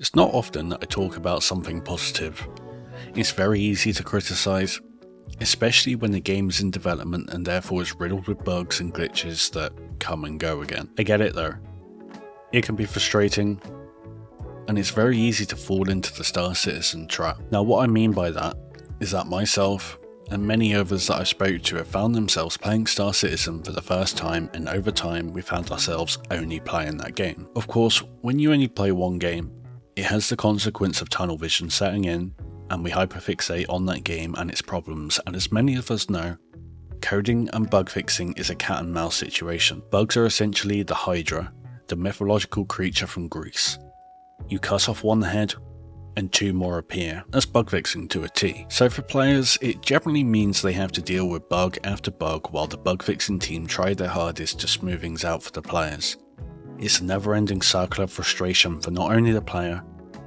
It's not often that I talk about something positive. It's very easy to criticize, especially when the game is in development and therefore is riddled with bugs and glitches that come and go again. I get it though. It can be frustrating, and it's very easy to fall into the Star Citizen trap. Now what I mean by that is that myself and many others that I spoke to have found themselves playing Star Citizen for the first time, and over time we found ourselves only playing that game. Of course, when you only play one game, it has the consequence of tunnel vision setting in, and we hyperfixate on that game and its problems, and as many of us know, coding and bug fixing is a cat and mouse situation. Bugs are essentially the Hydra, the mythological creature from Greece. You cut off one head, and two more appear. That's bug fixing to a T. So for players, it generally means they have to deal with bug after bug while the bug fixing team try their hardest to smooth things out for the players. It's a never-ending circle of frustration for not only the player,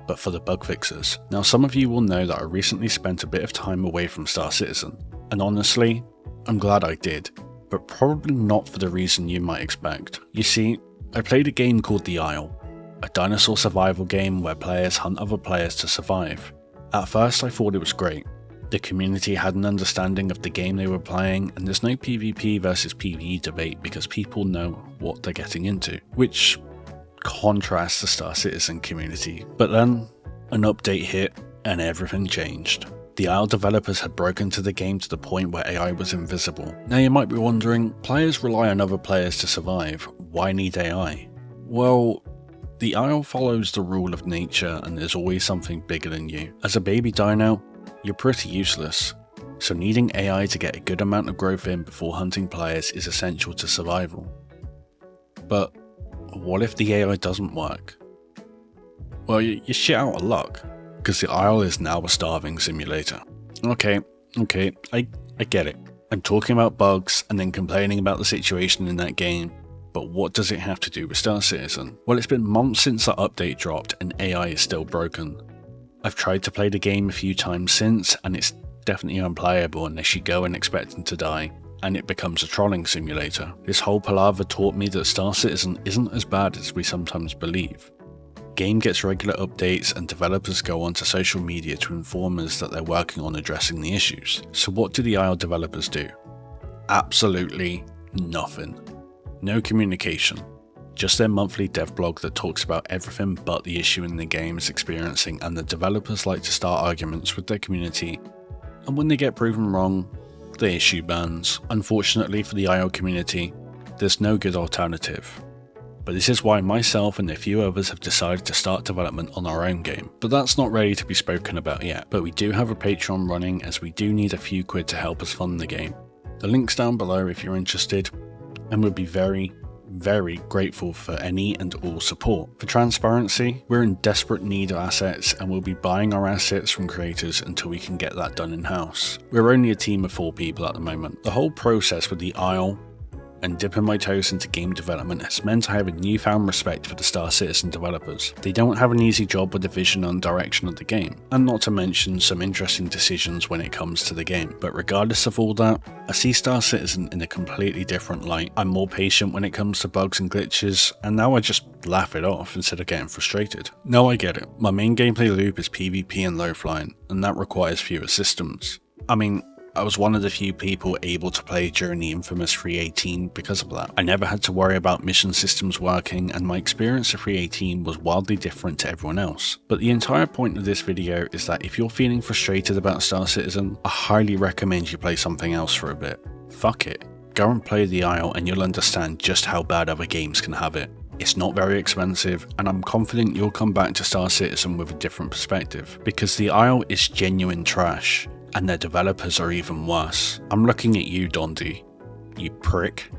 but for the bug fixers. Now some of you will know that I recently spent a bit of time away from Star Citizen, and honestly, I'm glad I did, but probably not for the reason you might expect. You see, I played a game called The Isle, a dinosaur survival game where players hunt other players to survive. At first I thought it was great. The community had an understanding of the game they were playing, and there's no PvP versus PvE debate because people know what they're getting into, which contrasts the Star Citizen community. But then, an update hit and everything changed. The Isle developers had broken into the game to the point where AI was invisible. Now you might be wondering, players rely on other players to survive, why need AI? Well, the Isle follows the rule of nature and there's always something bigger than you. As a baby dino, you're pretty useless, so needing AI to get a good amount of growth in before hunting players is essential to survival. But what if the AI doesn't work? Well, you're shit out of luck, because the Isle is now a starving simulator. Okay, I get it. I'm talking about bugs and then complaining about the situation in that game, but what does it have to do with Star Citizen? Well, it's been months since that update dropped and AI is still broken. I've tried to play the game a few times since, and it's definitely unplayable unless you go in expecting to die, and it becomes a trolling simulator. This whole palaver taught me that Star Citizen isn't as bad as we sometimes believe. Game gets regular updates and developers go onto social media to inform us that they're working on addressing the issues. So what do the Isle developers do? Absolutely nothing. No communication. Just their monthly dev blog that talks about everything but the issue in the game is experiencing, and the developers like to start arguments with their community, and when they get proven wrong, they issue bans. Unfortunately for the Isle community, there's no good alternative. But this is why myself and a few others have decided to start development on our own game. But that's not ready to be spoken about yet, but we do have a Patreon running as we do need a few quid to help us fund the game. The link's down below if you're interested, and we'd be very grateful for any and all support. For transparency, we're in desperate need of assets and we'll be buying our assets from creators until we can get that done in-house. We're only a team of 4 people at the moment. The whole process with the Isle and dipping my toes into game development has meant I have a newfound respect for the Star Citizen developers. They don't have an easy job with the vision and direction of the game, and not to mention some interesting decisions when it comes to the game. But regardless of all that, I see Star Citizen in a completely different light. I'm more patient when it comes to bugs and glitches, and now I just laugh it off instead of getting frustrated. Now I get it, my main gameplay loop is PvP and low flying, and that requires fewer systems. I mean, I was one of the few people able to play during the infamous 318 because of that. I never had to worry about mission systems working, and my experience of 318 was wildly different to everyone else. But the entire point of this video is that if you're feeling frustrated about Star Citizen, I highly recommend you play something else for a bit. Fuck it. Go and play the Isle and you'll understand just how bad other games can have it. It's not very expensive, and I'm confident you'll come back to Star Citizen with a different perspective, because the Isle is genuine trash, and their developers are even worse. I'm looking at you, Dondi, you prick.